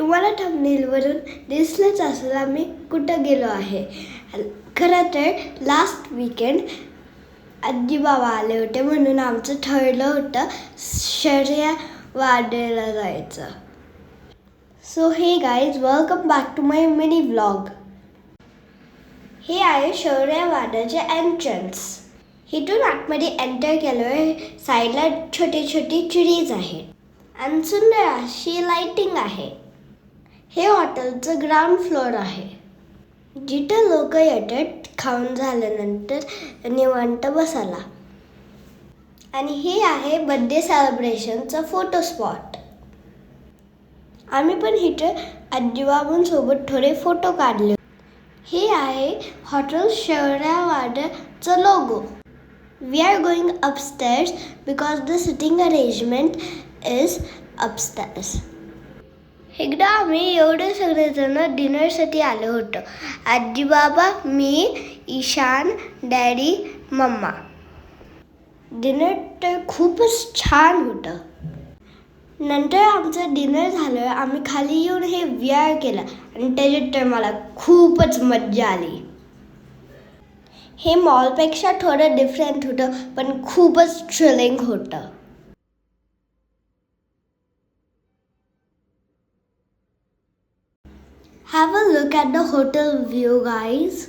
तुम्हाला थंबनेलवरून दिसलंच असेल आम्ही कुठं गेलो आहे. खरं तर लास्ट वीकेंड आजी बाबा आले होते म्हणून आमचं ठरलं होतं शौर्य वाड्याला जायचं. So hey guys, welcome back to my mini vlog. हे आहे शौर्य वाड्याचे एंट्रन्स. इथून आतमध्ये एंटर केल्यावर साईडला छोटे छोटे ट्रीज आहेत आणि सुंदर अशी लाइटिंग आहे. हे हॉटेलचं ग्राउंड फ्लोअर आहे जिथं लोक येतात खाऊन झाल्यानंतर निवांत बसायला. आणि हे आहे बर्थडे सेलिब्रेशनचं फोटो स्पॉट. आम्ही पण इथं आजीबाबांसोबत थोडे फोटो काढले. हे आहे हॉटेल शौर्य वाड्याचं logo. We are going upstairs because the sitting arrangement is upstairs. एकदा आम्ही एवढे सगळेजण डिनरसाठी आलो होतो. आजी बाबा, मी, ईशान, डॅडी, मम्मा. डिनर तर खूपच छान होतं. नंतर आमचं डिनर झालं, आम्ही खाली येऊन हे VR केलं आणि त्याच्यात तर मला खूपच मज्जा आली. हे मॉलपेक्षा थोडं डिफरंट होतं पण खूपच थ्रिलिंग होतं. Have a look at the hotel view, guys.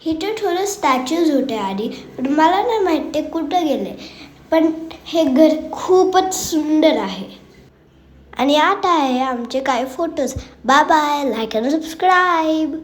इथे थोडं स्टॅच्यूज होते आधी, पण मला नाही माहीत ते कुठं गेले. पण हे घर खूपच सुंदर आहे. आणि आता आहे आमचे काही फोटोज. बाय बाय, लाईक आणि सबस्क्राईब.